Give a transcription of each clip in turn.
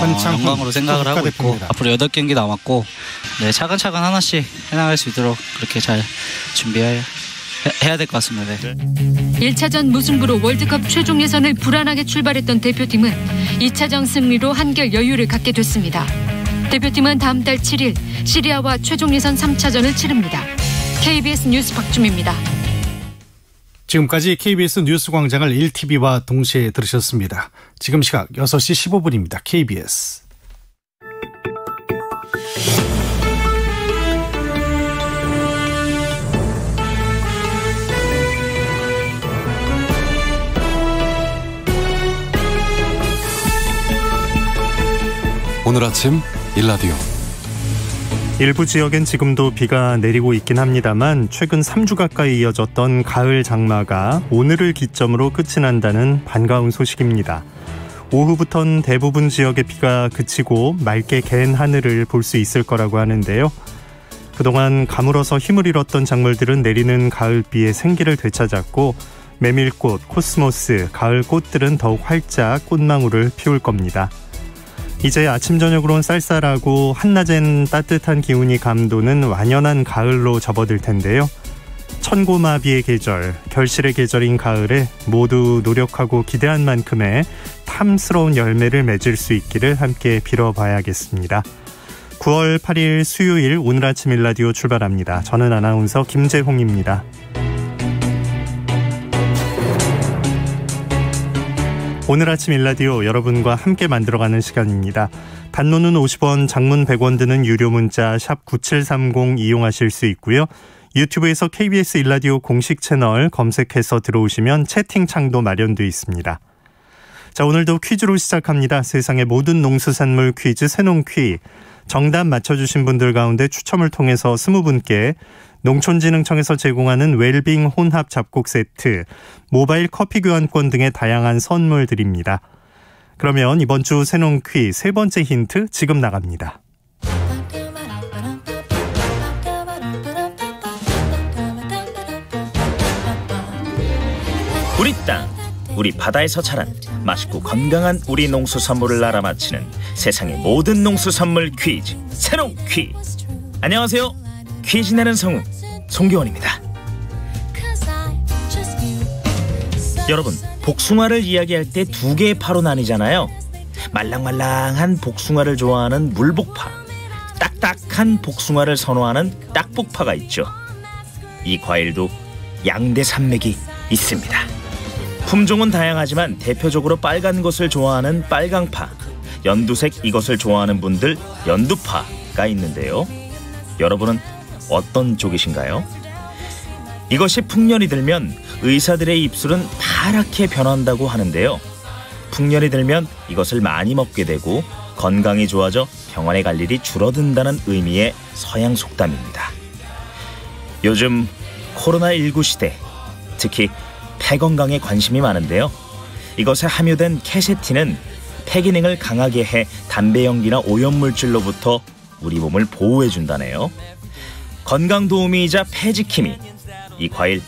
영광으로 생각을 하고 있고 앞으로 8경기 남았고 네, 차근차근 하나씩 해나갈 수 있도록 그렇게 잘 준비해야 될 것 같습니다. 네. 1차전 무승부로 월드컵 최종 예선을 불안하게 출발했던 대표팀은 2차전 승리로 한결 여유를 갖게 됐습니다. 대표팀은 다음 달 7일 시리아와 최종 예선 3차전을 치릅니다. KBS 뉴스 박주미입니다. 지금까지 KBS 뉴스광장을 1TV와 동시에 들으셨습니다. 지금 시각 6시 15분입니다. KBS. 오늘 아침 일라디오. 일부 지역엔 지금도 비가 내리고 있긴 합니다만 최근 3주 가까이 이어졌던 가을 장마가 오늘을 기점으로 끝이 난다는 반가운 소식입니다. 오후부터는 대부분 지역의 비가 그치고 맑게 갠 하늘을 볼 수 있을 거라고 하는데요. 그동안 가물어서 힘을 잃었던 작물들은 내리는 가을비에 생기를 되찾았고 메밀꽃, 코스모스, 가을 꽃들은 더욱 활짝 꽃망울을 피울 겁니다. 이제 아침 저녁으로는 쌀쌀하고 한낮엔 따뜻한 기운이 감도는 완연한 가을로 접어들 텐데요. 천고마비의 계절, 결실의 계절인 가을에 모두 노력하고 기대한 만큼의 탐스러운 열매를 맺을 수 있기를 함께 빌어봐야겠습니다. 9월 8일 수요일 오늘 아침 일라디오 출발합니다. 저는 아나운서 김재홍입니다. 오늘 아침 일라디오 여러분과 함께 만들어가는 시간입니다. 단문은 50원, 장문 100원 드는 유료 문자 샵 9730 이용하실 수 있고요. 유튜브에서 KBS 일라디오 공식 채널 검색해서 들어오시면 채팅창도 마련되어 있습니다. 자, 오늘도 퀴즈로 시작합니다. 세상의 모든 농수산물 퀴즈 새농퀴. 정답 맞춰주신 분들 가운데 추첨을 통해서 20분께 농촌진흥청에서 제공하는 웰빙 혼합 잡곡 세트, 모바일 커피 교환권 등의 다양한 선물 드립니다. 그러면 이번 주 새농퀴 세 번째 힌트 지금 나갑니다. 우리 땅, 우리 바다에서 자란 맛있고 건강한 우리 농수산물을 알아맞히는 세상의 모든 농수산물 퀴즈 새농퀴. 안녕하세요. 퀴즈 내는 성우 송기원입니다. 여러분, 복숭아를 이야기할 때 두 개의 파로 나뉘잖아요. 말랑말랑한 복숭아를 좋아하는 물복파, 딱딱한 복숭아를 선호하는 딱복파가 있죠. 이 과일도 양대 산맥이 있습니다. 품종은 다양하지만 대표적으로 빨간 것을 좋아하는 빨강파, 연두색 이것을 좋아하는 분들 연두파가 있는데요. 여러분은 어떤 쪽이신가요? 이것이 풍년이 들면 의사들의 입술은 파랗게 변한다고 하는데요. 풍년이 들면 이것을 많이 먹게 되고 건강이 좋아져 병원에 갈 일이 줄어든다는 의미의 서양 속담입니다. 요즘 코로나19 시대, 특히 폐 건강에 관심이 많은데요. 이것에 함유된 캐세틴은 폐 기능을 강하게 해 담배 연기나 오염물질로부터 우리 몸을 보호해준다네요. 건강 도우미이자 폐지킴이, 이 과일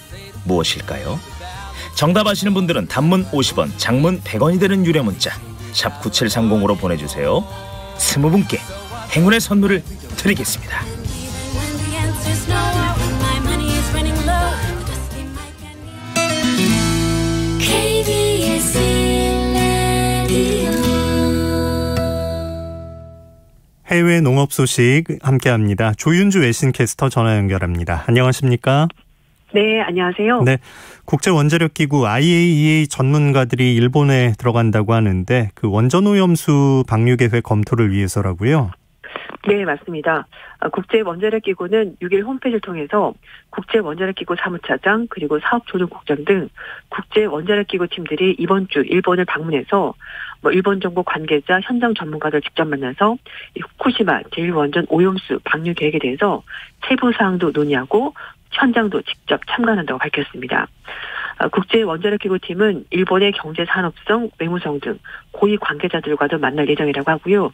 무엇일까요? 정답 아시는 분들은 단문 50원, 장문 100원이 되는 유료 문자 샵 9730으로 보내주세요. 20분께 행운의 선물을 드리겠습니다. 해외 농업 소식 함께합니다. 조윤주 외신캐스터 전화 연결합니다. 안녕하십니까? 네, 안녕하세요. 네, 국제원자력기구 IAEA 전문가들이 일본에 들어간다고 하는데 그 원전오염수 방류 계획 검토를 위해서라고요? 네, 맞습니다. 국제원자력기구는 6일 홈페이지를 통해서 국제원자력기구 사무차장 그리고 사업조정국장 등 국제원자력기구 팀들이 이번 주 일본을 방문해서 일본 정부 관계자, 현장 전문가들 직접 만나서 후쿠시마 제1원전 오염수 방류 계획에 대해서 세부 사항도 논의하고 현장도 직접 참관한다고 밝혔습니다. 국제원자력기구 팀은 일본의 경제산업성, 외무성 등 고위 관계자들과도 만날 예정이라고 하고요.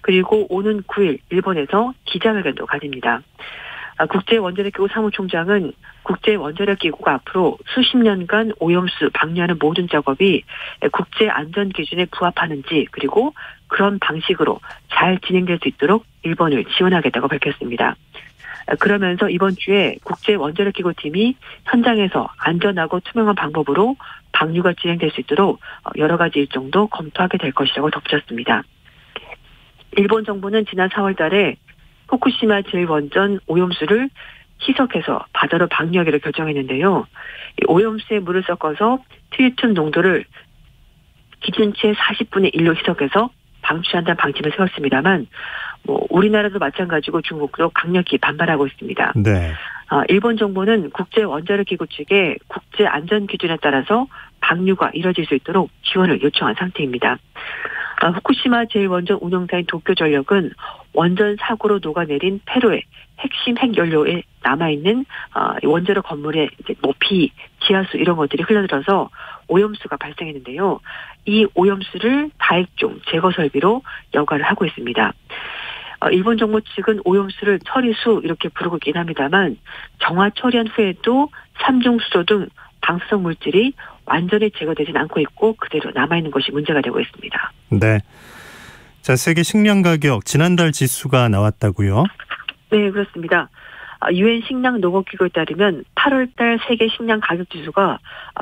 그리고 오는 9일 일본에서 기자회견도 가집니다. 국제원자력기구 사무총장은 국제원자력기구가 앞으로 수십 년간 오염수 방류하는 모든 작업이 국제안전기준에 부합하는지 그리고 그런 방식으로 잘 진행될 수 있도록 일본을 지원하겠다고 밝혔습니다. 그러면서 이번 주에 국제원자력기구 팀이 현장에서 안전하고 투명한 방법으로 방류가 진행될 수 있도록 여러 가지 일정도 검토하게 될 것이라고 덧붙였습니다. 일본 정부는 지난 4월 달에 후쿠시마 제1원전 오염수를 희석해서 바다로 방류하기로 결정했는데요. 오염수에 물을 섞어서 트리튬 농도를 기준치의 40분의 1로 희석해서 방출한다는 방침을 세웠습니다만 우리나라도 마찬가지고 중국도 강력히 반발하고 있습니다. 네. 일본 정부는 국제원자력기구 측에 국제안전기준에 따라서 방류가 이뤄질 수 있도록 지원을 요청한 상태입니다. 후쿠시마 제1원전 운영사인 도쿄전력은 원전 사고로 녹아내린 폐로의 핵심 핵연료에 남아있는 원자력 건물의 피, 지하수 이런 것들이 흘러들어서 오염수가 발생했는데요. 이 오염수를 다액종 제거 설비로 여과를 하고 있습니다. 일본 정부 측은 오염수를 처리수 이렇게 부르고 있긴 합니다만 정화 처리한 후에도 삼중수소 등 방사성 물질이 완전히 제거되진 않고 있고 그대로 남아있는 것이 문제가 되고 있습니다. 네. 자, 세계 식량 가격 지난달 지수가 나왔다고요? 네, 그렇습니다. 유엔 식량 농업기구에 따르면 8월달 세계 식량 가격 지수가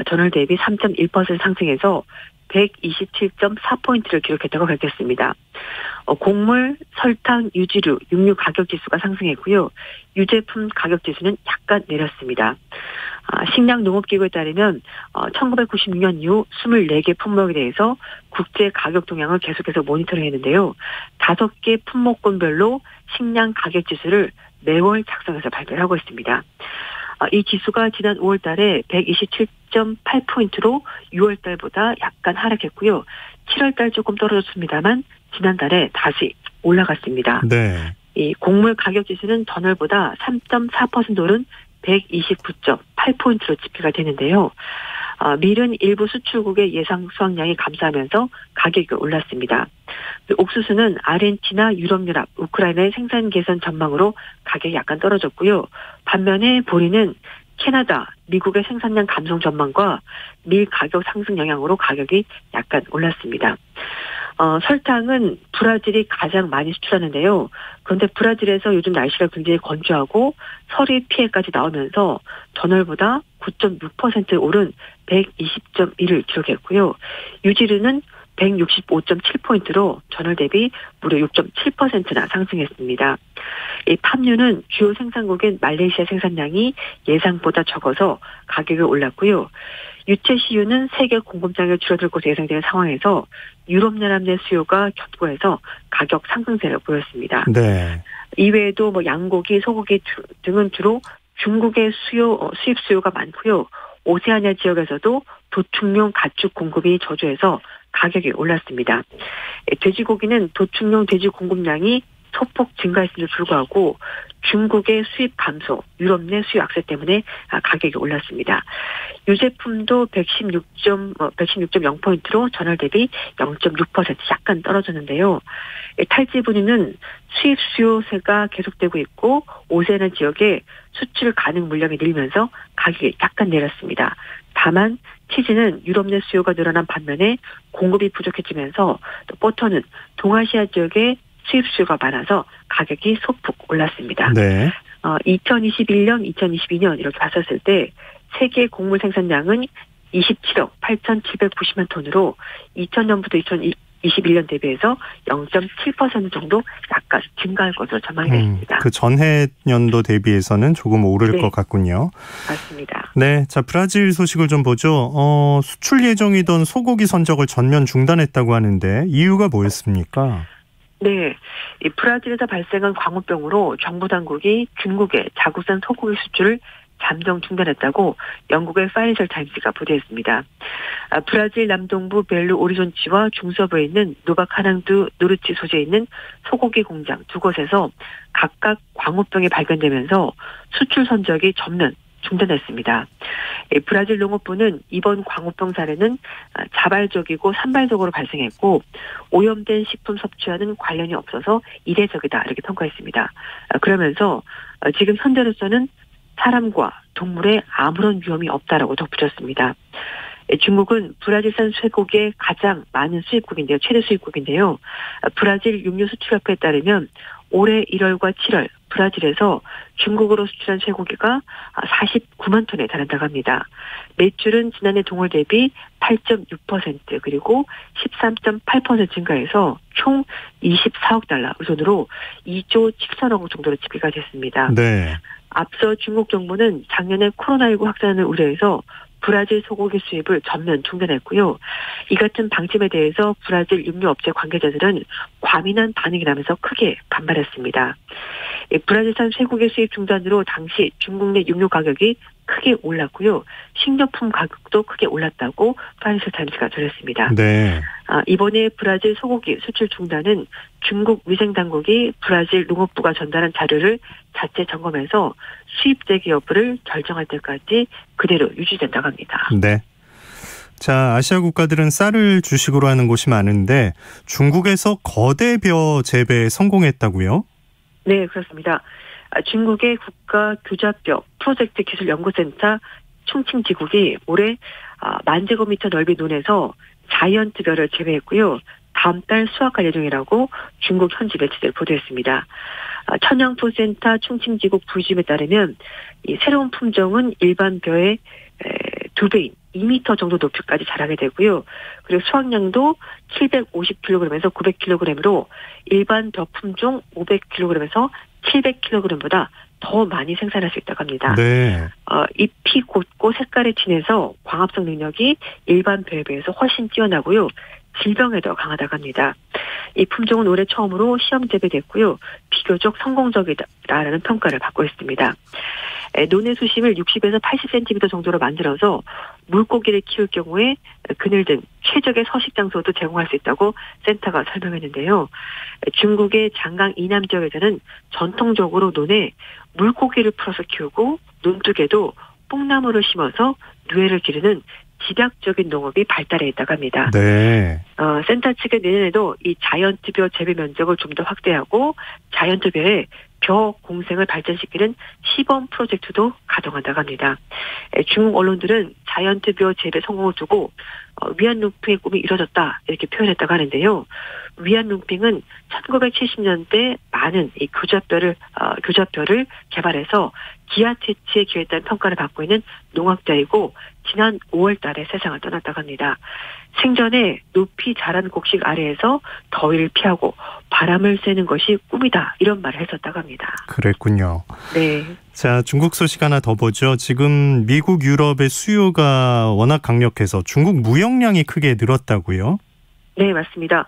전월 대비 3.1% 상승해서 127.4포인트를 기록했다고 밝혔습니다. 곡물, 설탕, 유지류, 육류 가격 지수가 상승했고요. 유제품 가격 지수는 약간 내렸습니다. 식량 농업기구에 따르면 1996년 이후 24개 품목에 대해서 국제 가격 동향을 계속해서 모니터링했는데요. 5개 품목군별로 식량 가격 지수를 매월 작성해서 발표를 하고 있습니다. 이 지수가 지난 5월 달에 127.8포인트로 6월 달보다 약간 하락했고요. 7월 달 조금 떨어졌습니다만 지난달에 다시 올라갔습니다. 네. 이 곡물 가격 지수는 전월보다 3.4% 오른 129.8포인트로 집계가 되는데요. 밀은 일부 수출국의 예상 수확량이 감소하면서 가격이 올랐습니다. 옥수수는 아르헨티나, 유럽연합, 우크라이나의 생산 개선 전망으로 가격이 약간 떨어졌고요. 반면에 보리는 캐나다, 미국의 생산량 감소 전망과 밀 가격 상승 영향으로 가격이 약간 올랐습니다. 설탕은 브라질이 가장 많이 수출하는데요. 그런데 브라질에서 요즘 날씨가 굉장히 건조하고 서리 피해까지 나오면서 전월보다 9.6% 오른 120.1을 기록했고요. 유지류는 165.7포인트로 전월 대비 무려 6.7%나 상승했습니다. 이 팜유는 주요 생산국인 말레이시아 생산량이 예상보다 적어서 가격이 올랐고요. 유채씨유는 세계 공급량이 줄어들 것으로 예상되는 상황에서 유럽연합 내 수요가 격보해서 가격 상승세를 보였습니다. 네. 이외에도 양고기, 소고기 등은 주로 중국의 수입 수요가 많고요. 오세아니아 지역에서도 도축용 가축 공급이 저조해서 가격이 올랐습니다. 돼지고기는 도축용 돼지 공급량이 소폭 증가했음에도 불구하고 중국의 수입 감소, 유럽 내 수요 악세 때문에 가격이 올랐습니다. 유제품도 116.0포인트로 전월 대비 0.6% 약간 떨어졌는데요. 탈지 분유는 수입 수요세가 계속되고 있고 오세아니아 지역에 수출 가능 물량이 늘면서 가격이 약간 내렸습니다. 다만 치즈는 유럽 내 수요가 늘어난 반면에 공급이 부족해지면서 또 버터는 동아시아 지역에 수입 수요가 많아서 가격이 소폭 올랐습니다. 네. 2021년, 2022년 이렇게 봤었을 때 세계 곡물 생산량은 27억 8,790만 톤으로 2000년부터 2021년 대비해서 0.7% 정도 약간 증가할 것으로 전망이 됐습니다. 그 전해 년도 대비해서는 조금 오를 것 같군요. 맞습니다. 네, 자 브라질 소식을 좀 보죠. 수출 예정이던 소고기 선적을 전면 중단했다고 하는데 이유가 뭐였습니까? 네, 이 브라질에서 발생한 광우병으로 정부 당국이 중국의 자국산 소고기 수출을 잠정 중단했다고 영국의 파이낸셜 타임스가 보도했습니다. 브라질 남동부 벨루 오리존치와 중서부에 있는 노바카낭두 노르치 소재에 있는 소고기 공장 두 곳에서 각각 광우병이 발견되면서 수출 선적이 전면 중단했습니다. 브라질 농업부는 이번 광우병 사례는 자발적이고 산발적으로 발생했고 오염된 식품 섭취와는 관련이 없어서 이례적이다 이렇게 평가했습니다. 그러면서 지금 현재로서는 사람과 동물에 아무런 위험이 없다라고 덧붙였습니다. 중국은 브라질산 쇠고기의 가장 많은 수입국인데요. 최대 수입국인데요. 브라질 육류수출협회에 따르면 올해 1월과 7월 브라질에서 중국으로 수출한 쇠고기가 49만 톤에 달한다고 합니다. 매출은 지난해 동월 대비 8.6% 그리고 13.8% 증가해서 총 24억 달러, 우선으로 2조 7천억 원 정도로 집계가 됐습니다. 네. 앞서 중국 정부는 작년에 코로나19 확산을 우려해서 브라질 소고기 수입을 전면 중단했고요. 이 같은 방침에 대해서 브라질 육류업체 관계자들은 과민한 반응이 나면서 크게 반발했습니다. 브라질산 쇠고기 수입 중단으로 당시 중국 내 육류 가격이 크게 올랐고요. 식료품 가격도 크게 올랐다고 파이낸셜 타임스가 전했습니다. 네. 이번에 브라질 소고기 수출 중단은 중국 위생당국이 브라질 농업부가 전달한 자료를 자체 점검해서 수입되기 여부를 결정할 때까지 그대로 유지된다고 합니다. 네. 자, 아시아 국가들은 쌀을 주식으로 하는 곳이 많은데 중국에서 거대벼 재배에 성공했다고요? 네, 그렇습니다. 중국의 국가교잡벼 프로젝트 기술연구센터 충칭지국이 올해 10,000제곱미터 넓이 논에서 자이언트벼를 재배했고요. 다음 달 수확할 예정이라고 중국 현지 매체들 보도했습니다. 천양토센터 충칭지국 부심에 따르면 이 새로운 품종은 일반 벼의 2배인 2m 정도 높이까지 자라게 되고요. 그리고 수확량도 750kg에서 900kg으로 일반 벼 품종 500kg에서 700kg보다 더 많이 생산할 수 있다고 합니다. 네. 잎이 곧고 색깔이 진해서 광합성 능력이 일반 벼에 비해서 훨씬 뛰어나고요. 질병에도 강하다고 합니다. 이 품종은 올해 처음으로 시험 재배됐고요. 비교적 성공적이다라는 평가를 받고 있습니다. 논의 수심을 60에서 80cm 정도로 만들어서 물고기를 키울 경우에 그늘 등 최적의 서식 장소도 제공할 수 있다고 센터가 설명했는데요. 중국의 장강 이남 지역에서는 전통적으로 논에 물고기를 풀어서 키우고 논둑에도 뽕나무를 심어서 누에를 기르는 집약적인 농업이 발달해 있다고 합니다. 네. 센터 측은 내년에도 이 자이언트벼 재배 면적을 좀 더 확대하고 자이언트벼의 벼 공생을 발전시키는 시범 프로젝트도 가동한다고 합니다. 중국 언론들은 자이언트벼 재배 성공을 두고 위안룽핑의 꿈이 이뤄졌다 이렇게 표현했다고 하는데요. 위안룽핑은 1970년대 많은 이 교잡벼를 개발해서 기아 퇴치에 기여했다는 평가를 받고 있는 농학자이고 지난 5월 달에 세상을 떠났다고 합니다. 생전에 높이 자란 곡식 아래에서 더위를 피하고 바람을 쐬는 것이 꿈이다 이런 말을 했었다고 합니다. 그랬군요. 네. 자, 중국 소식 하나 더 보죠. 지금 미국, 유럽의 수요가 워낙 강력해서 중국 무역량이 크게 늘었다고요? 네, 맞습니다.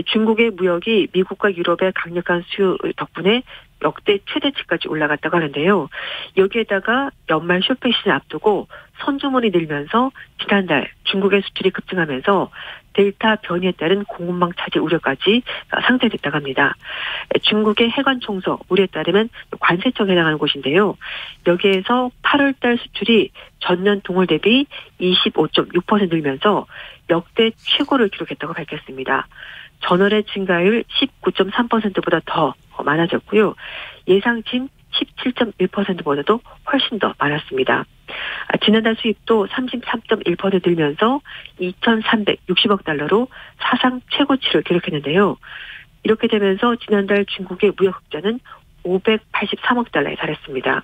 중국의 무역이 미국과 유럽의 강력한 수요 덕분에 역대 최대치까지 올라갔다고 하는데요. 여기에다가 연말 쇼핑 시즌 앞두고 선주문이 늘면서 지난달 중국의 수출이 급증하면서 델타 변이에 따른 공급망 차질 우려까지 상쇄됐다고 합니다. 중국의 해관 총서 우려에 따르면 관세청에 해당하는 곳인데요. 여기에서 8월달 수출이 전년 동월 대비 25.6% 늘면서 역대 최고를 기록했다고 밝혔습니다. 전월의 증가율 19.3%보다 더 많아졌고요. 예상치 17.1%보다도 훨씬 더 많았습니다. 지난달 수입도 33.1% 늘면서 2,360억 달러로 사상 최고치를 기록했는데요. 이렇게 되면서 지난달 중국의 무역 흑자는 583억 달러에 달했습니다.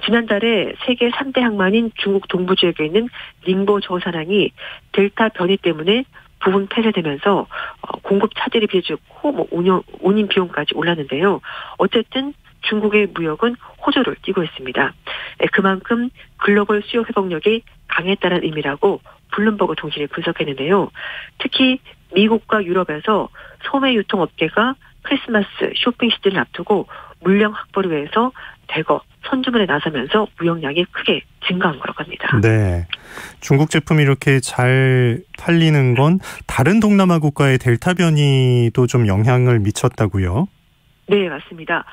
지난달에 세계 3대 항만인 중국 동부 지역에 있는 닝보 저우산항이 델타 변이 때문에 부분 폐쇄되면서 공급 차질이 빚어졌고 운임 비용까지 올랐는데요. 어쨌든 중국의 무역은 호조를 띠고 있습니다. 그만큼 글로벌 수요 회복력이 강했다는 의미라고 블룸버그 통신이 분석했는데요. 특히 미국과 유럽에서 소매 유통업계가 크리스마스 쇼핑 시즌을 앞두고 물량 확보를 위해서 대거 선주문에 나서면서 무역량이 크게 증가한 거라고 합니다. 네, 중국 제품이 이렇게 잘 팔리는 건 다른 동남아 국가의 델타 변이도 좀 영향을 미쳤다고요? 네, 맞습니다.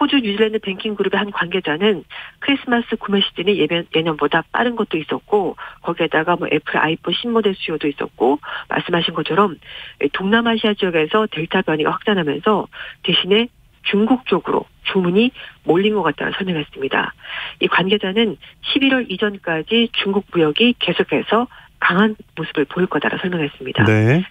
호주 뉴질랜드 뱅킹그룹의 한 관계자는 크리스마스 구매 시즌이 예년보다 빠른 것도 있었고 거기에다가 뭐 애플 아이폰 신모델 수요도 있었고 말씀하신 것처럼 동남아시아 지역에서 델타 변이가 확산하면서 대신에 중국 쪽으로 주문이 몰린 것 같다고 설명했습니다. 이 관계자는 11월 이전까지 중국 무역이 계속해서 강한 모습을 보일 거다라고 설명했습니다. 네.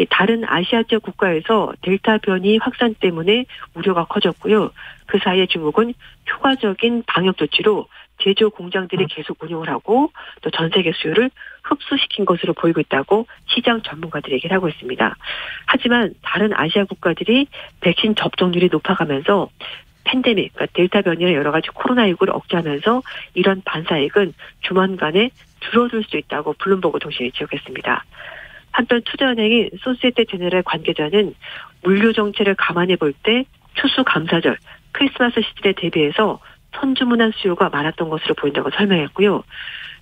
다른 아시아 지역 국가에서 델타 변이 확산 때문에 우려가 커졌고요. 그 사이에 중국은 효과적인 방역 조치로 제조 공장들이 계속 운영을 하고 또 전 세계 수요를 흡수시킨 것으로 보이고 있다고 시장 전문가들이 얘기를 하고 있습니다. 하지만 다른 아시아 국가들이 백신 접종률이 높아가면서 팬데믹, 그러니까 델타 변이나 여러 가지 코로나19를 억제하면서 이런 반사익은 조만간에 줄어들 수 있다고 블룸버그 통신이 지적했습니다. 한편 투자은행인 소시에테 제네랄 관계자는 물류 정체를 감안해 볼 때 추수감사절, 크리스마스 시즌에 대비해서 선주문한 수요가 많았던 것으로 보인다고 설명했고요.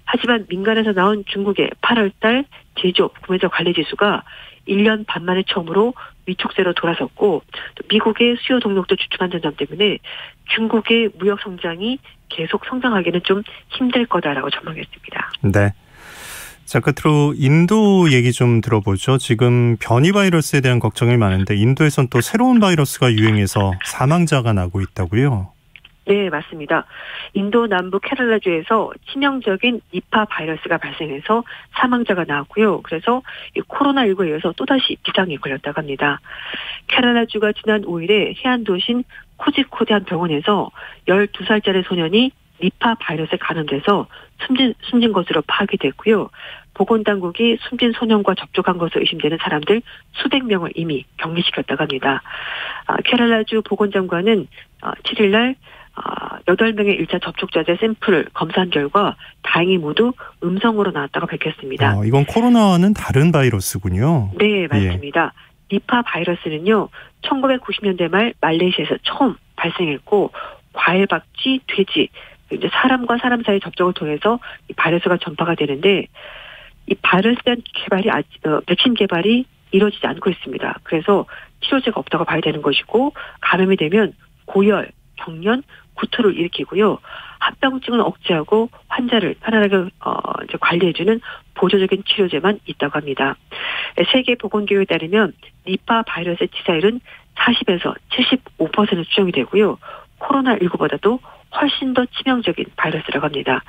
하지만 민간에서 나온 중국의 8월달 제조업 구매자 관리지수가 1년 반 만에 처음으로 위축세로 돌아섰고 또 미국의 수요 동력도 주춤한다는 점 때문에 중국의 무역 성장이 계속 성장하기는 좀 힘들 거다라고 전망했습니다. 네. 자, 끝으로 인도 얘기 좀 들어보죠. 지금 변이 바이러스에 대한 걱정이 많은데 인도에선 또 새로운 바이러스가 유행해서 사망자가 나고 있다고요? 네, 맞습니다. 인도 남부 케랄라주에서 치명적인 니파 바이러스가 발생해서 사망자가 나왔고요. 그래서 이 코로나19에 의해서 또다시 비상이 걸렸다고 합니다. 케랄라주가 지난 5일에 해안 도시인 코지코드 한 병원에서 12살짜리 소년이 니파 바이러스에 감염돼서 숨진 것으로 파악이 됐고요. 보건당국이 숨진 소년과 접촉한 것으로 의심되는 사람들 수백 명을 이미 격리시켰다고 합니다. 케랄라주 보건장관은 7일 날 8명의 1차 접촉자들 샘플을 검사한 결과 다행히 모두 음성으로 나왔다고 밝혔습니다. 이건 코로나와는 다른 바이러스군요. 네, 맞습니다. 니파 바이러스는요. 1990년대 말 말레이시아에서 처음 발생했고 과일박쥐, 돼지, 이제 사람과 사람 사이 접촉을 통해서 이 바이러스가 전파가 되는데 이 바이러스에 대한 개발이 백신 개발이 이루어지지 않고 있습니다. 그래서 치료제가 없다고 봐야 되는 것이고 감염이 되면 고열, 경련, 구토를 일으키고요. 합병증을 억제하고 환자를 편안하게 이제 관리해주는 보조적인 치료제만 있다고 합니다. 세계보건기구에 따르면 니파 바이러스의 치사율은 40에서 75% 추정이 되고요. 코로나19보다도 훨씬 더 치명적인 바이러스라고 합니다.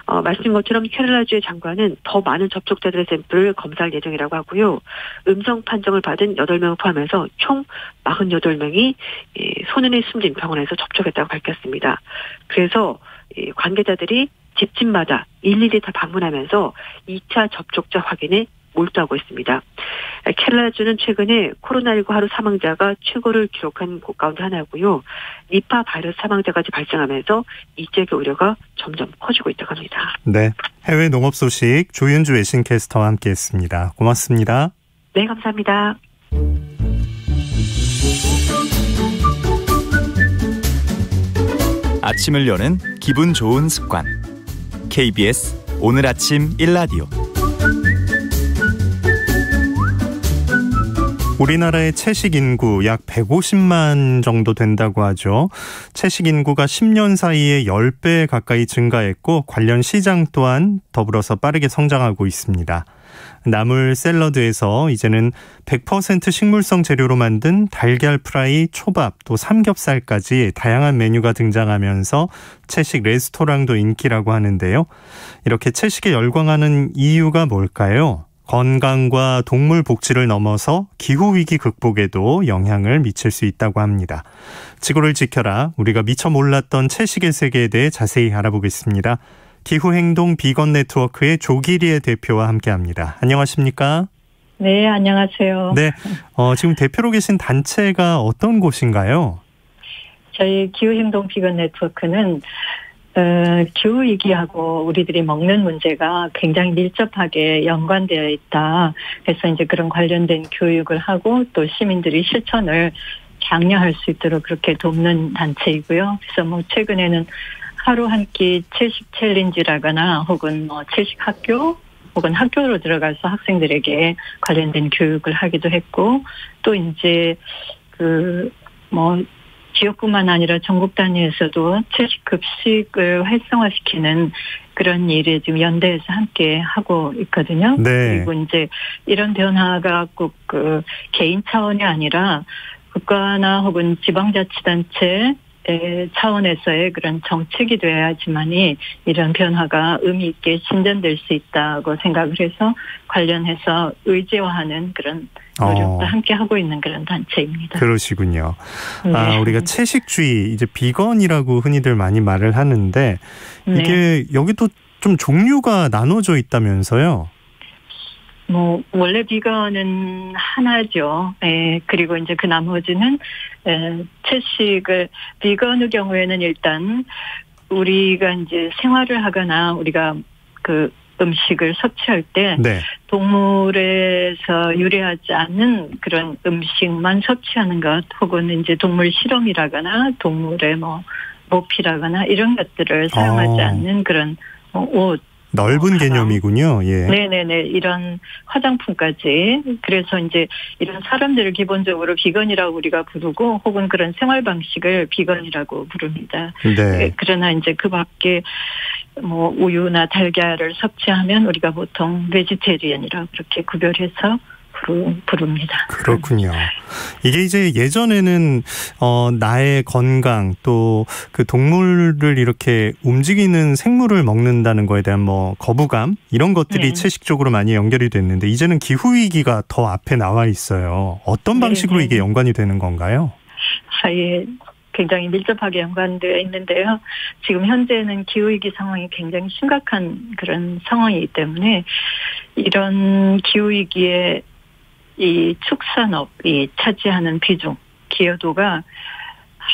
말씀드린 것처럼 케랄라주의 장관은 더 많은 접촉자들의 샘플을 검사할 예정이라고 하고요. 음성 판정을 받은 8명을 포함해서 총 48명이 소년이 숨진 병원에서 접촉했다고 밝혔습니다. 그래서 관계자들이 집집마다 일일이 다 방문하면서 2차 접촉자 확인에 몰두하고 있습니다. 케랄라주는 최근에 코로나19 하루 사망자가 최고를 기록한 곳 가운데 하나고요. 니파 바이러스 사망자까지 발생하면서 이 지역의 우려가 점점 커지고 있다고 합니다. 네, 해외 농업 소식 조윤주 외신캐스터와 함께했습니다. 고맙습니다. 네, 감사합니다. 아침을 여는 기분 좋은 습관. KBS 오늘 아침 1라디오. 우리나라의 채식 인구 약 150만 정도 된다고 하죠. 채식 인구가 10년 사이에 10배 가까이 증가했고 관련 시장 또한 더불어서 빠르게 성장하고 있습니다. 나물 샐러드에서 이제는 100% 식물성 재료로 만든 달걀 프라이, 초밥, 또 삼겹살까지 다양한 메뉴가 등장하면서 채식 레스토랑도 인기라고 하는데요. 이렇게 채식에 열광하는 이유가 뭘까요? 건강과 동물 복지를 넘어서 기후위기 극복에도 영향을 미칠 수 있다고 합니다. 지구를 지켜라, 우리가 미처 몰랐던 채식의 세계에 대해 자세히 알아보겠습니다. 기후행동 비건 네트워크의 조기리의 대표와 함께합니다. 안녕하십니까? 네, 안녕하세요. 네, 지금 대표로 계신 단체가 어떤 곳인가요? 저희 기후행동 비건 네트워크는 기후위기하고 우리들이 먹는 문제가 굉장히 밀접하게 연관되어 있다. 그래서 이제 그런 관련된 교육을 하고 또 시민들이 실천을 장려할 수 있도록 그렇게 돕는 단체이고요. 그래서 뭐 최근에는 하루 한 끼 채식 챌린지라거나 혹은 뭐 채식 학교 혹은 학교로 들어가서 학생들에게 관련된 교육을 하기도 했고 또 이제 지역뿐만 아니라 전국 단위에서도 채식급식을 활성화시키는 그런 일에 지금 연대에서 함께 하고 있거든요. 네. 그리고 이제 이런 변화가 꼭 그 개인 차원이 아니라 국가나 혹은 지방자치단체 차원에서의 그런 정책이 돼야지만이 이런 변화가 의미 있게 진전될 수 있다고 생각을 해서 관련해서 의제화하는 그런 노력도 함께 하고 있는 그런 단체입니다. 그러시군요. 네. 우리가 채식주의, 이제 비건이라고 흔히들 많이 말을 하는데 이게 여기도 좀 종류가 나눠져 있다면서요? 원래 비건은 하나죠. 그리고 이제 그 나머지는, 채식을, 비건의 경우에는 일단 우리가 이제 생활을 하거나 우리가 그 음식을 섭취할 때 동물에서 유래하지 않는 그런 음식만 섭취하는 것 혹은 이제 동물 실험이라거나 동물의 모피라거나 이런 것들을 사용하지 않는 그런 옷, 넓은 개념이군요. 예. 네네네. 이런 화장품까지. 그래서 이제 이런 사람들을 기본적으로 비건이라고 우리가 부르고 혹은 그런 생활 방식을 비건이라고 부릅니다. 네. 그러나 이제 그 밖에 우유나 달걀을 섭취하면 우리가 보통 베지테리언이라고 그렇게 구별해서 부릅니다. 그렇군요. 이게 이제 예전에는 나의 건강 또 그 동물을 이렇게 움직이는 생물을 먹는다는 거에 대한 거부감 이런 것들이 채식 쪽으로 많이 연결이 됐는데 이제는 기후 위기가 더 앞에 나와 있어요. 어떤 방식으로 이게 연관이 되는 건가요? 예. 굉장히 밀접하게 연관되어 있는데요. 지금 현재는 기후위기 상황이 굉장히 심각한 그런 상황이기 때문에 이런 기후위기에 이 축산업이 차지하는 비중, 기여도가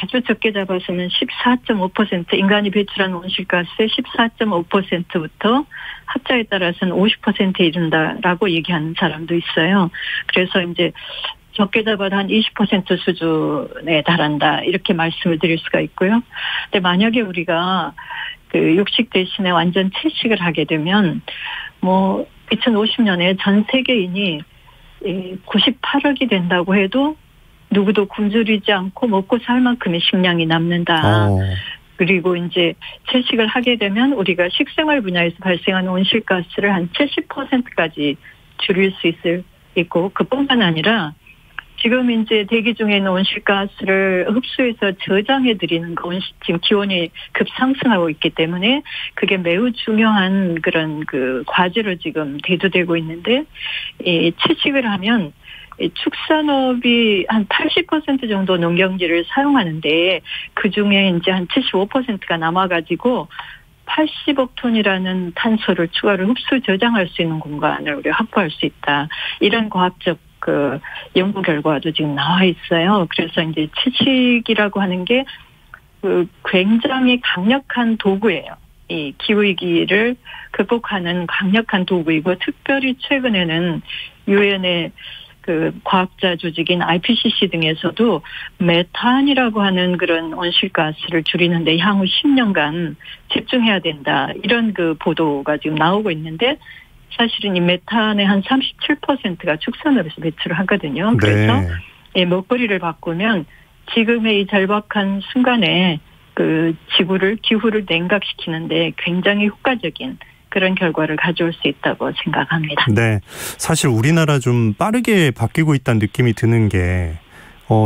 아주 적게 잡아서는 14.5%, 인간이 배출한 온실가스의 14.5%부터 합자에 따라서는 50%에 이른다라고 얘기하는 사람도 있어요. 그래서 이제 적게 잡아도 한 20% 수준에 달한다 이렇게 말씀을 드릴 수가 있고요. 근데 만약에 우리가 그 육식 대신에 완전 채식을 하게 되면 2050년에 전 세계인이 98억이 된다고 해도 누구도 굶주리지 않고 먹고 살 만큼의 식량이 남는다. 그리고 이제 채식을 하게 되면 우리가 식생활 분야에서 발생하는 온실가스를 한 70%까지 줄일 수 있고 그뿐만 아니라 지금 이제 대기 중에 있는 온실가스를 흡수해서 저장해드리는 지금 기온이 급상승하고 있기 때문에 그게 매우 중요한 그런 그 과제로 지금 대두되고 있는데, 이 채식을 하면 축산업이 한 80% 정도 농경지를 사용하는데 그 중에 이제 한 75%가 남아가지고 80억 톤이라는 탄소를 추가로 흡수 저장할 수 있는 공간을 우리가 확보할 수 있다. 이런 과학적 그 연구 결과도 지금 나와 있어요. 그래서 이제 채식이라고 하는 게 그 굉장히 강력한 도구예요. 이 기후위기를 극복하는 강력한 도구이고, 특별히 최근에는 유엔의 그 과학자 조직인 IPCC 등에서도 메탄이라고 하는 그런 온실가스를 줄이는데 향후 10년간 집중해야 된다. 이런 그 보도가 지금 나오고 있는데, 사실은 이 메탄의 한 37%가 축산업에서 배출을 하거든요. 그래서 이 먹거리를 바꾸면 지금의 이 절박한 순간에 그 기후를 냉각시키는데 굉장히 효과적인 그런 결과를 가져올 수 있다고 생각합니다. 네, 사실 우리나라 좀 빠르게 바뀌고 있다는 느낌이 드는 게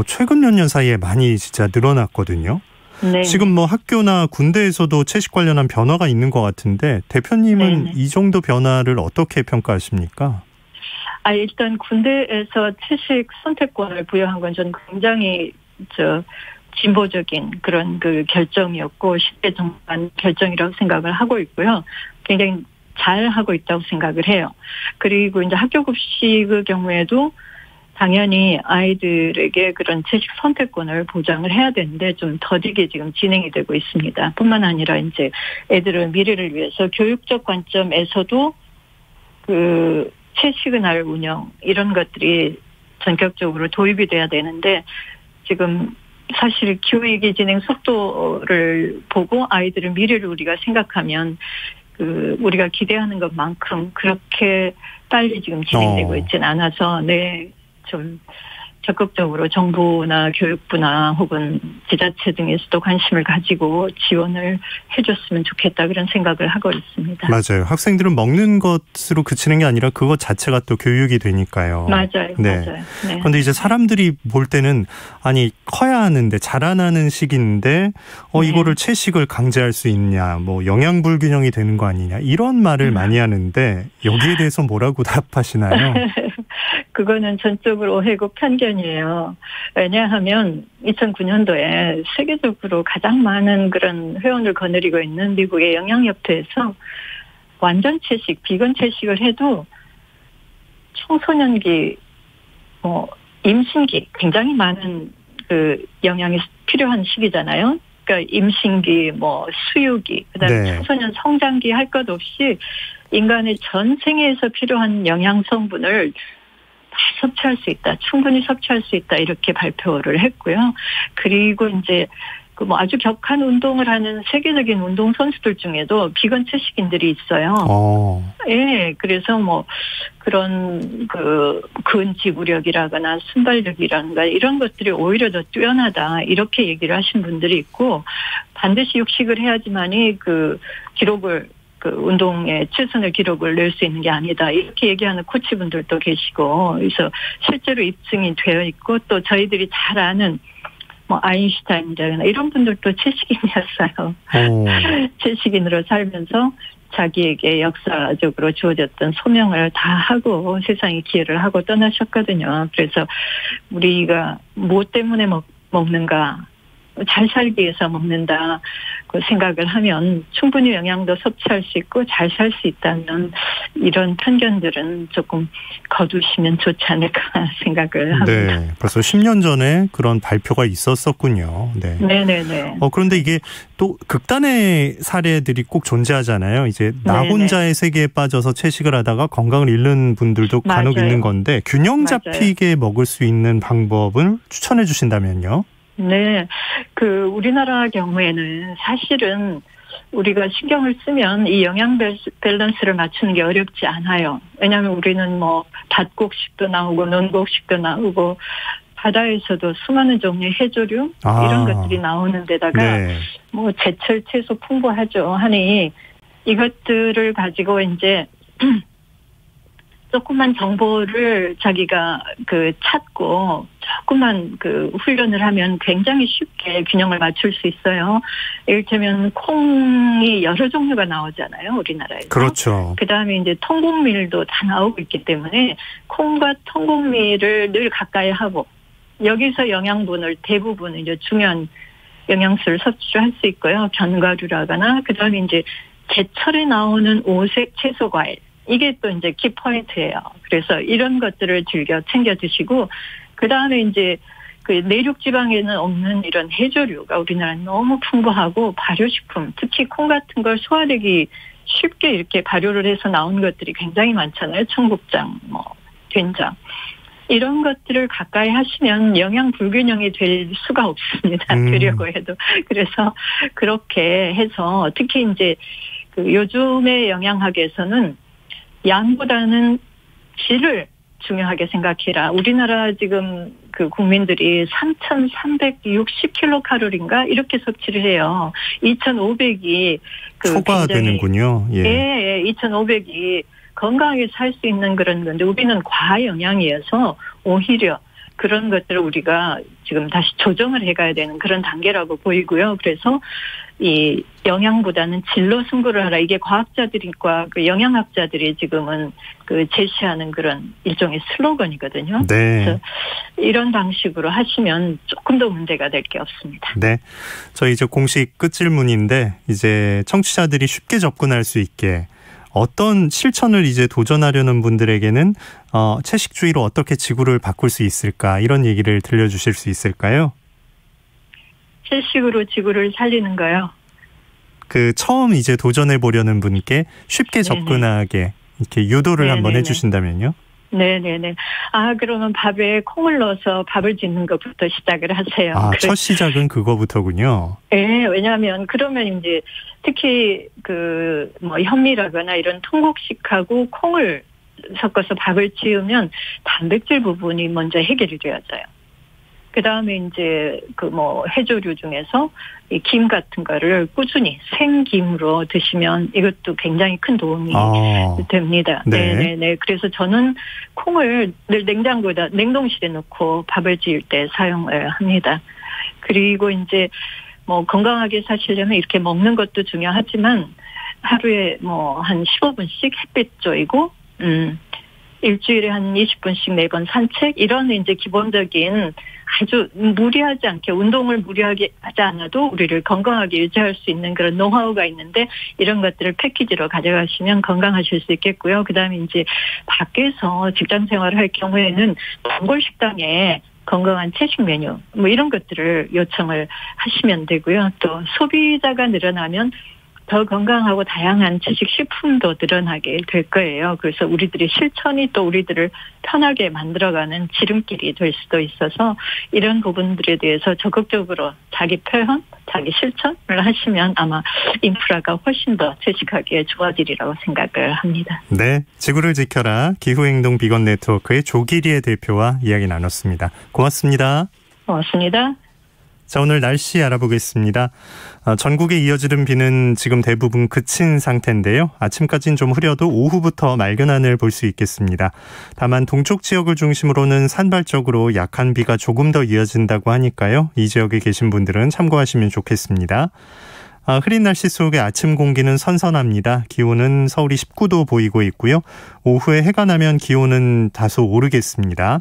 최근 몇 년 사이에 많이 진짜 늘어났거든요. 네. 지금 학교나 군대에서도 채식 관련한 변화가 있는 것 같은데 대표님은 이 정도 변화를 어떻게 평가하십니까? 일단 군대에서 채식 선택권을 부여한 건 저는 굉장히 진보적인 그런 그 결정이었고 시대 정한 결정이라고 생각을 하고 있고요. 굉장히 잘 하고 있다고 생각을 해요. 그리고 이제 학교 급식의 경우에도 당연히 아이들에게 그런 채식 선택권을 보장을 해야 되는데 좀 더디게 지금 진행이 되고 있습니다. 뿐만 아니라 이제 애들의 미래를 위해서 교육적 관점에서도 그 채식의 날 운영 이런 것들이 전격적으로 도입이 돼야 되는데, 지금 사실 기후위기 진행 속도를 보고 아이들의 미래를 우리가 생각하면 그 우리가 기대하는 것만큼 그렇게 빨리 지금 진행되고 있지는 않아서 좀 적극적으로 정부나 교육부나 혹은 지자체 등에서도 관심을 가지고 지원을 해줬으면 좋겠다 그런 생각을 하고 있습니다. 맞아요. 학생들은 먹는 것으로 그치는 게 아니라 그것 자체가 또 교육이 되니까요. 맞아요. 네. 맞아요. 네. 그런데 이제 사람들이 볼 때는 아니 커야 하는데 자라나는 시기인데 이거를 채식을 강제할 수 있냐, 뭐 영양 불균형이 되는 거 아니냐 이런 말을 많이 하는데 여기에 대해서 뭐라고 답하시나요? 그거는 전적으로 오해고 편견이에요. 왜냐하면 2009년도에 세계적으로 가장 많은 그런 회원을 거느리고 있는 미국의 영양협회에서 완전 채식, 비건 채식을 해도 청소년기, 임신기 굉장히 많은 그 영양이 필요한 시기잖아요. 그러니까 임신기, 수유기, 그다음에 네. 청소년 성장기 할 것 없이 인간의 전 생애에서 필요한 영양 성분을 다 섭취할 수 있다. 충분히 섭취할 수 있다. 이렇게 발표를 했고요. 그리고 이제 아주 격한 운동을 하는 세계적인 운동 선수들 중에도 비건 채식인들이 있어요. 예, 그래서 그런 근지구력이라거나 순발력이라든가 이런 것들이 오히려 더 뛰어나다. 이렇게 얘기를 하신 분들이 있고 반드시 육식을 해야지만이 기록을 운동의 최선의 기록을 낼 수 있는 게 아니다. 이렇게 얘기하는 코치분들도 계시고, 그래서 실제로 입증이 되어 있고, 또 저희들이 잘 아는 아인슈타인이라거나 이런 분들도 채식인이었어요. 채식인으로 살면서 자기에게 역사적으로 주어졌던 소명을 다 하고 세상에 기여를 하고 떠나셨거든요. 그래서 우리가 무엇 때문에 먹는가? 잘 살기 위해서 먹는다 그 생각을 하면 충분히 영양도 섭취할 수 있고 잘 살 수 있다면 이런 편견들은 조금 거두시면 좋지 않을까 생각을 합니다. 네, 벌써 10년 전에 그런 발표가 있었었군요. 네. 네네네. 그런데 이게 또 극단의 사례들이 꼭 존재하잖아요. 이제 나 혼자의 세계에 빠져서 채식을 하다가 건강을 잃는 분들도 간혹 있는 건데 균형 잡히게 먹을 수 있는 방법을 추천해 주신다면요? 네. 우리나라 경우에는 사실은 우리가 신경을 쓰면 이 영양 밸런스를 맞추는 게 어렵지 않아요. 왜냐하면 우리는 밭곡식도 나오고 논곡식도 나오고 바다에서도 수많은 종류의 해조류 이런 것들이 나오는 데다가 제철 채소 풍부하죠. 하니 이것들을 가지고 이제 조금만 정보를 자기가 찾고 조금만 훈련을 하면 굉장히 쉽게 균형을 맞출 수 있어요. 이를테면 콩이 여러 종류가 나오잖아요, 우리나라에서. 그렇죠. 그다음에 이제 통곡밀도 다 나오고 있기 때문에 콩과 통곡밀을 늘 가까이 하고 여기서 영양분을 대부분 이제 중요한 영양소를 섭취를 할 수 있고요. 견과류라거나 그다음에 이제 제철에 나오는 오색 채소 과일. 이게 또 이제 키포인트예요. 그래서 이런 것들을 즐겨 챙겨 드시고, 그 다음에 이제 내륙 지방에는 없는 이런 해조류가 우리나라는 너무 풍부하고 발효식품, 특히 콩 같은 걸 소화되기 쉽게 이렇게 발효를 해서 나온 것들이 굉장히 많잖아요. 청국장, 된장. 이런 것들을 가까이 하시면 영양 불균형이 될 수가 없습니다. 되려고 해도. 그래서 그렇게 해서 특히 이제 요즘의 영양학에서는 양보다는 질을 중요하게 생각해라. 우리나라 지금 국민들이 3,360kcal인가 이렇게 섭취를 해요. 2,500이 초과되는군요. 예, 2,500이 건강하게 살 수 있는 그런 건데 우리는 과영양이어서 오히려 그런 것들을 우리가 지금 다시 조정을 해가야 되는 그런 단계라고 보이고요. 그래서 이 영양보다는 질로 승부를 하라. 이게 과학자들과 영양학자들이 지금은 제시하는 그런 일종의 슬로건이거든요. 네. 그래서 이런 방식으로 하시면 조금 더 문제가 될 게 없습니다. 네. 저희 이제 공식 끝 질문인데 이제 청취자들이 쉽게 접근할 수 있게 어떤 실천을 이제 도전하려는 분들에게는 채식주의로 어떻게 지구를 바꿀 수 있을까 이런 얘기를 들려주실 수 있을까요? 채식으로 지구를 살리는 거요. 처음 이제 도전해 보려는 분께 쉽게 접근하게 이렇게 유도를 한번 해주신다면요. 네네네. 그러면 밥에 콩을 넣어서 밥을 짓는 것부터 시작을 하세요. 첫 시작은 그거부터군요. 네, 왜냐하면 그러면 이제 특히 현미라거나 이런 통곡식하고 콩을 섞어서 밥을 지으면 단백질 부분이 먼저 해결이 되어져요. 그 다음에 이제 해조류 중에서 이 김 같은 거를 꾸준히 생김으로 드시면 이것도 굉장히 큰 도움이 됩니다. 네네네. 그래서 저는 콩을 늘 냉장고에다 냉동실에 넣고 밥을 지을 때 사용을 합니다. 그리고 이제 건강하게 사시려면 이렇게 먹는 것도 중요하지만 하루에 한 15분씩 햇빛 쬐고, 일주일에 한 20분씩 4번 산책, 이런 이제 기본적인 아주 무리하지 않게, 운동을 무리하게 하지 않아도 우리를 건강하게 유지할 수 있는 그런 노하우가 있는데, 이런 것들을 패키지로 가져가시면 건강하실 수 있겠고요. 그 다음에 이제 밖에서 직장 생활을 할 경우에는 단골 식당에 건강한 채식 메뉴, 이런 것들을 요청을 하시면 되고요. 또 소비자가 늘어나면 더 건강하고 다양한 채식 식품도 늘어나게 될 거예요. 그래서 우리들의 실천이 또 우리들을 편하게 만들어가는 지름길이 될 수도 있어서 이런 부분들에 대해서 적극적으로 자기 표현, 자기 실천을 하시면 아마 인프라가 훨씬 더 채식하게 좋아지리라고 생각을 합니다. 네, 지구를 지켜라 기후행동 비건 네트워크의 조기리의 대표와 이야기 나눴습니다. 고맙습니다. 고맙습니다. 자, 오늘 날씨 알아보겠습니다. 전국에 이어지는 비는 지금 대부분 그친 상태인데요. 아침까지는 좀 흐려도 오후부터 맑은 하늘 볼 수 있겠습니다. 다만 동쪽 지역을 중심으로는 산발적으로 약한 비가 조금 더 이어진다고 하니까요. 이 지역에 계신 분들은 참고하시면 좋겠습니다. 흐린 날씨 속에 아침 공기는 선선합니다. 기온은 서울이 19도 보이고 있고요. 오후에 해가 나면 기온은 다소 오르겠습니다.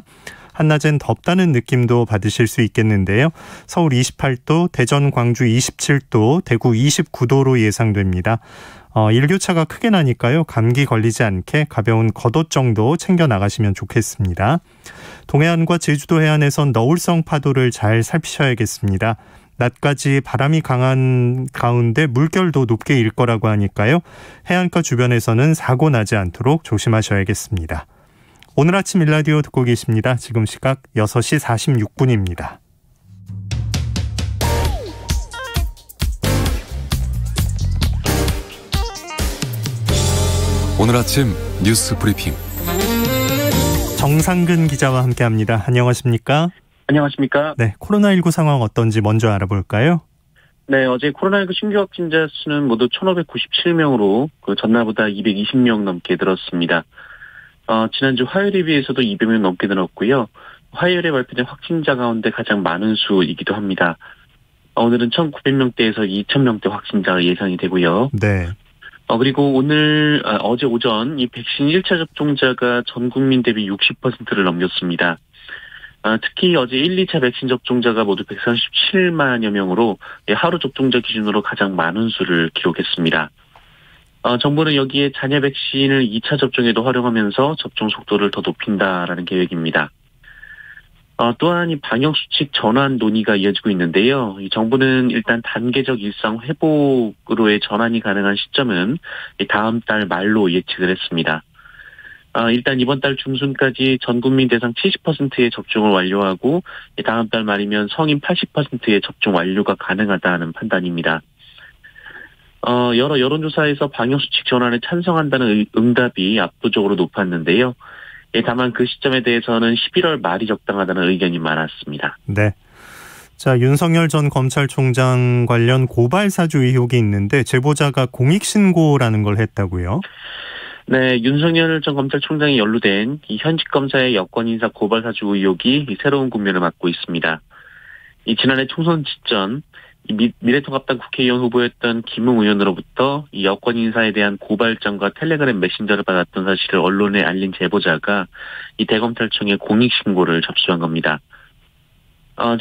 한낮엔 덥다는 느낌도 받으실 수 있겠는데요. 서울 28도, 대전, 광주 27도, 대구 29도로 예상됩니다. 일교차가 크게 나니까요. 감기 걸리지 않게 가벼운 겉옷 정도 챙겨 나가시면 좋겠습니다. 동해안과 제주도 해안에선 너울성 파도를 잘 살피셔야겠습니다. 낮까지 바람이 강한 가운데 물결도 높게 일 거라고 하니까요. 해안가 주변에서는 사고 나지 않도록 조심하셔야겠습니다. 오늘 아침 일라디오 듣고 계십니다. 지금 시각 6시 46분입니다. 오늘 아침 뉴스 브리핑 정상근 기자와 함께합니다. 안녕하십니까? 안녕하십니까? 네, 코로나19 상황 어떤지 먼저 알아볼까요? 네, 어제 코로나19 신규 확진자 수는 모두 1,597명으로 그 전날보다 220명 넘게 늘었습니다. 지난주 화요일에 비해서도 200명 넘게 늘었고요. 화요일에 발표된 확진자 가운데 가장 많은 수이기도 합니다. 오늘은 1,900명대에서 2,000명대 확진자가 예상이 되고요. 네. 그리고 어제 오전 이 백신 1차 접종자가 전 국민 대비 60%를 넘겼습니다. 특히 어제 1, 2차 백신 접종자가 모두 137만여 명으로 하루 접종자 기준으로 가장 많은 수를 기록했습니다. 정부는 여기에 잔여 백신을 2차 접종에도 활용하면서 접종 속도를 더 높인다라는 계획입니다. 또한 이 방역수칙 전환 논의가 이어지고 있는데요. 이 정부는 일단 단계적 일상 회복으로의 전환이 가능한 시점은 다음 달 말로 예측을 했습니다. 일단 이번 달 중순까지 전 국민 대상 70%의 접종을 완료하고 다음 달 말이면 성인 80%의 접종 완료가 가능하다는 판단입니다. 여러 여론조사에서 방역수칙 전환에 찬성한다는 응답이 압도적으로 높았는데요. 다만 그 시점에 대해서는 11월 말이 적당하다는 의견이 많았습니다. 네. 자, 윤석열 전 검찰총장 관련 고발 사주 의혹이 있는데 제보자가 공익신고라는 걸 했다고요? 네, 윤석열 전 검찰총장이 연루된 이 현직 검사의 여권 인사 고발 사주 의혹이 새로운 국면을 맞고 있습니다. 지난해 총선 직전 미래통합당 국회의원 후보였던 김웅 의원으로부터 이 여권 인사에 대한 고발장과 텔레그램 메신저를 받았던 사실을 언론에 알린 제보자가 이 대검찰청에 공익신고를 접수한 겁니다.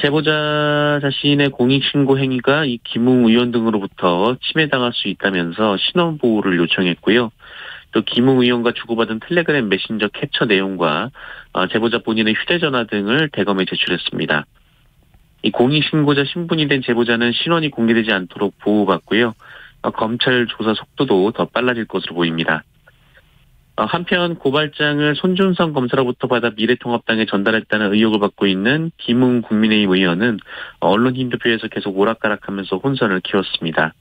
제보자 자신의 공익신고 행위가 이 김웅 의원 등으로부터 침해당할 수 있다면서 신원보호를 요청했고요. 또 김웅 의원과 주고받은 텔레그램 메신저 캡처 내용과 제보자 본인의 휴대전화 등을 대검에 제출했습니다. 이 공익신고자 신분이 된 제보자는 신원이 공개되지 않도록 보호받고요. 검찰 조사 속도도 더 빨라질 것으로 보입니다. 한편 고발장을 손준성 검사로부터 받아 미래통합당에 전달했다는 의혹을 받고 있는 김웅 국민의힘 의원은 언론 인터뷰에서 계속 오락가락하면서 혼선을 키웠습니다.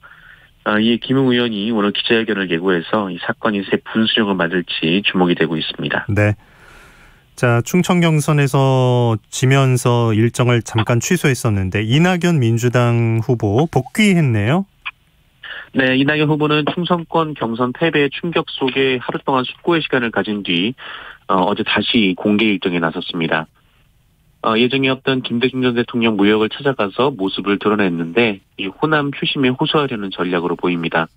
이에 김웅 의원이 오늘 기자회견을 예고해서 이 사건이 새 분수령을 맞을지 주목이 되고 있습니다. 네. 자, 충청 경선에서 지면서 일정을 잠깐 취소했었는데 이낙연 민주당 후보 복귀했네요. 네, 이낙연 후보는 충청권 경선 패배의 충격 속에 하루 동안 숙고의 시간을 가진 뒤 어제 다시 공개 일정에 나섰습니다. 예정에 없던 김대중 전 대통령 묘역을 찾아가서 모습을 드러냈는데 이 호남 표심에 호소하려는 전략으로 보입니다.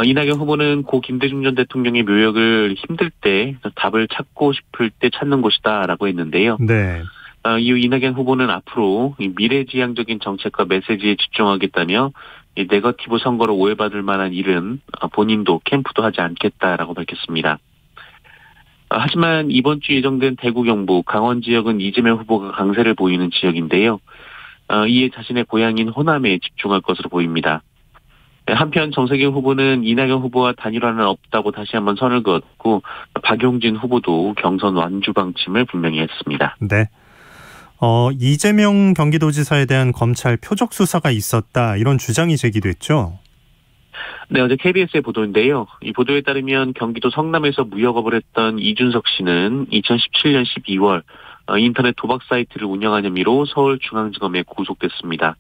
이낙연 후보는 고 김대중 전 대통령의 묘역을 힘들 때 답을 찾고 싶을 때 찾는 곳이다라고 했는데요. 네. 이후 이낙연 후보는 앞으로 미래지향적인 정책과 메시지에 집중하겠다며 이 네거티브 선거로 오해받을 만한 일은 본인도 캠프도 하지 않겠다라고 밝혔습니다. 하지만 이번 주 예정된 대구 경북 강원 지역은 이재명 후보가 강세를 보이는 지역인데요. 이에 자신의 고향인 호남에 집중할 것으로 보입니다. 한편 정세균 후보는 이낙연 후보와 단일화는 없다고 다시 한번 선을 그었고 박용진 후보도 경선 완주 방침을 분명히 했습니다. 네. 이재명 경기도지사에 대한 검찰 표적 수사가 있었다 이런 주장이 제기됐죠. 네, 어제 KBS의 보도인데요. 이 보도에 따르면 경기도 성남에서 무역업을 했던 이준석 씨는 2017년 12월 인터넷 도박 사이트를 운영한 혐의로 서울중앙지검에 구속됐습니다.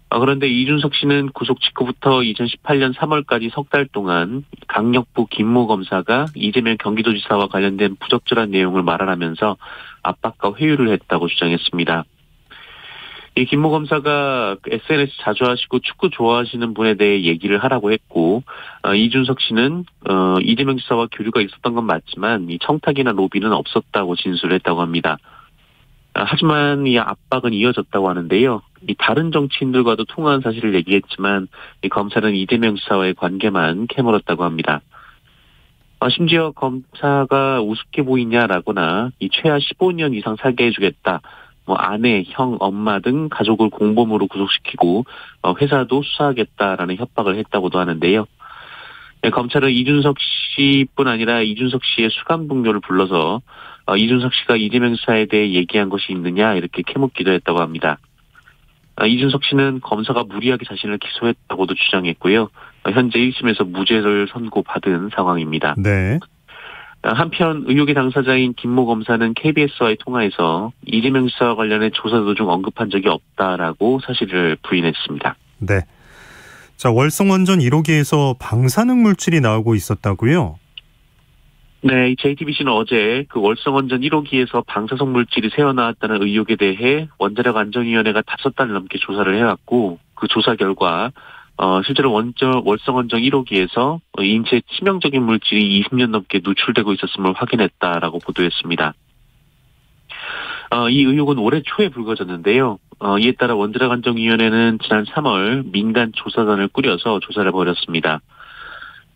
그런데 이준석 씨는 구속 직후부터 2018년 3월까지 석 달 동안 강력부 김모 검사가 이재명 경기도지사와 관련된 부적절한 내용을 말하면서 압박과 회유를 했다고 주장했습니다. 이 김모 검사가 SNS 자주 하시고 축구 좋아하시는 분에 대해 얘기를 하라고 했고 이준석 씨는 이재명 지사와 교류가 있었던 건 맞지만 이 청탁이나 로비는 없었다고 진술했다고 합니다. 하지만 이 압박은 이어졌다고 하는데요. 이 다른 정치인들과도 통화한 사실을 얘기했지만 이 검찰은 이재명 지사와의 관계만 캐물었다고 합니다. 심지어 검사가 우습게 보이냐라거나 이 최하 15년 이상 살게 해주겠다. 아내, 형, 엄마 등 가족을 공범으로 구속시키고 회사도 수사하겠다라는 협박을 했다고도 하는데요. 검찰은 이준석 씨뿐 아니라 이준석 씨의 수감 동료를 불러서 이준석 씨가 이재명 지사에 대해 얘기한 것이 있느냐 이렇게 캐묻기도 했다고 합니다. 이준석 씨는 검사가 무리하게 자신을 기소했다고도 주장했고요. 현재 1심에서 무죄를 선고받은 상황입니다. 네. 한편 의혹의 당사자인 김모 검사는 KBS와의 통화에서 이재명 지사와 관련해 조사 도중 언급한 적이 없다라고 사실을 부인했습니다. 네. 자, 월성원전 1호기에서 방사능 물질이 나오고 있었다고요? 네, JTBC는 어제 그 월성원전 1호기에서 방사성 물질이 새어나왔다는 의혹에 대해 원자력 안전위원회가 5달 넘게 조사를 해왔고 그 조사 결과 실제로 월성원전 1호기에서 인체에 치명적인 물질이 20년 넘게 누출되고 있었음을 확인했다라고 보도했습니다. 이 의혹은 올해 초에 불거졌는데요. 이에 따라 원자력 안전위원회는 지난 3월 민간 조사단을 꾸려서 조사를 벌였습니다.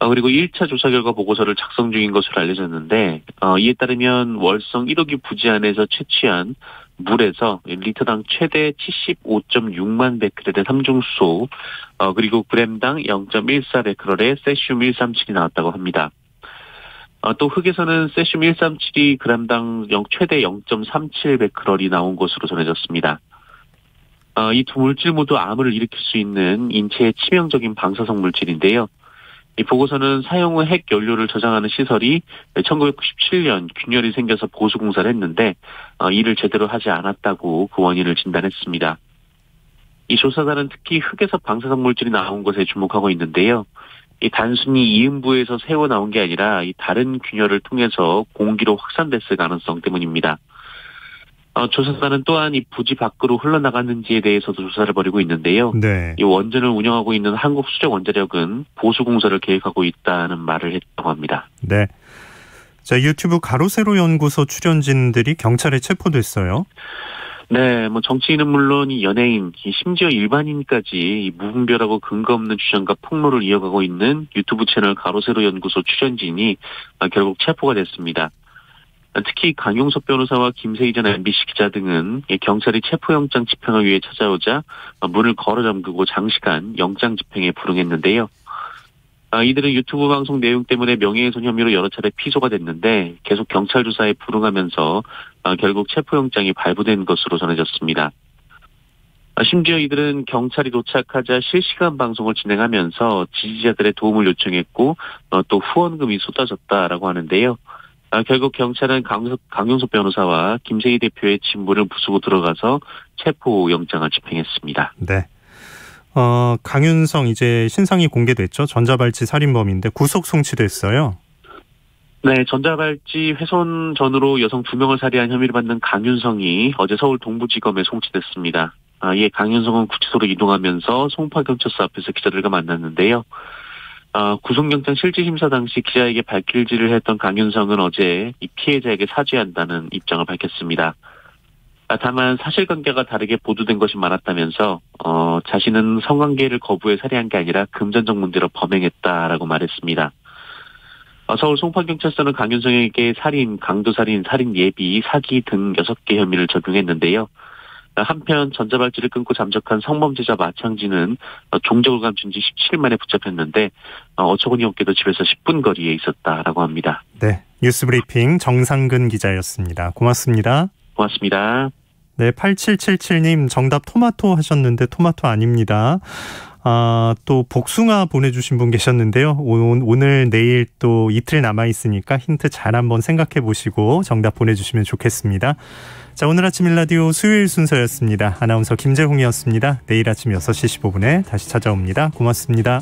그리고 1차 조사 결과 보고서를 작성 중인 것으로 알려졌는데 이에 따르면 월성 1호기 부지 안에서 채취한 물에서 리터당 최대 75.6만 베크렐의 삼중수소 그리고 그램당 0.14 베크렐의 세슘 137이 나왔다고 합니다. 또 흙에서는 세슘 137이 그램당 최대 0.37 베크렐이 나온 것으로 전해졌습니다. 이 두 물질 모두 암을 일으킬 수 있는 인체에 치명적인 방사성 물질인데요. 이 보고서는 사용 후 핵 연료를 저장하는 시설이 1997년 균열이 생겨서 보수 공사를 했는데 이를 제대로 하지 않았다고 그 원인을 진단했습니다. 이 조사단은 특히 흙에서 방사성 물질이 나온 것에 주목하고 있는데요. 이 단순히 이음부에서 새어 나온 게 아니라 이 다른 균열을 통해서 공기로 확산됐을 가능성 때문입니다. 조사단은 또한 이 부지 밖으로 흘러나갔는지에 대해서도 조사를 벌이고 있는데요. 네. 이 원전을 운영하고 있는 한국수력원자력은 보수 공사를 계획하고 있다는 말을 했다고 합니다. 네. 자, 유튜브 가로세로 연구소 출연진들이 경찰에 체포됐어요. 네, 정치인은 물론 이 연예인, 심지어 일반인까지 이 무분별하고 근거 없는 주장과 폭로를 이어가고 있는 유튜브 채널 가로세로 연구소 출연진이 결국 체포가 됐습니다. 특히 강용석 변호사와 김세희 전 MBC 기자 등은 경찰이 체포영장 집행을 위해 찾아오자 문을 걸어 잠그고 장시간 영장 집행에 불응했는데요. 이들은 유튜브 방송 내용 때문에 명예훼손 혐의로 여러 차례 피소가 됐는데 계속 경찰 조사에 불응하면서 결국 체포영장이 발부된 것으로 전해졌습니다. 심지어 이들은 경찰이 도착하자 실시간 방송을 진행하면서 지지자들의 도움을 요청했고 또 후원금이 쏟아졌다라고 하는데요. 결국 경찰은 강용석 변호사와 김세희 대표의 진부를 부수고 들어가서 체포영장을 집행했습니다. 네. 강윤성 이제 신상이 공개됐죠. 전자발찌 살인범인데 구속 송치됐어요. 네, 전자발찌 훼손 전으로 여성 2명을 살해한 혐의를 받는 강윤성이 어제 서울 동부지검에 송치됐습니다. 이에 강윤성은 구치소로 이동하면서 송파경찰서 앞에서 기자들과 만났는데요. 구속영장 실질심사 당시 기자에게 발길질을 했던 강윤성은 어제 이 피해자에게 사죄한다는 입장을 밝혔습니다. 다만 사실관계가 다르게 보도된 것이 많았다면서 자신은 성관계를 거부해 살해한 게 아니라 금전적 문제로 범행했다라고 말했습니다. 서울 송파경찰서는 강윤성에게 살인, 강도살인, 살인 예비, 사기 등 6개 혐의를 적용했는데요. 한편 전자발찌를 끊고 잠적한 성범죄자 마창진은 종적을 감춘 지 17일 만에 붙잡혔는데 어처구니 없게도 집에서 10분 거리에 있었다라고 합니다. 네, 뉴스브리핑 정상근 기자였습니다. 고맙습니다. 고맙습니다. 네, 8777님 정답 토마토 하셨는데 토마토 아닙니다. 또 복숭아 보내주신 분 계셨는데요. 오늘 내일 또 이틀 남아있으니까 힌트 잘 한번 생각해 보시고 정답 보내주시면 좋겠습니다. 자, 오늘 아침 일라디오 수요일 순서였습니다. 아나운서 김재홍이었습니다. 내일 아침 6시 15분에 다시 찾아옵니다. 고맙습니다.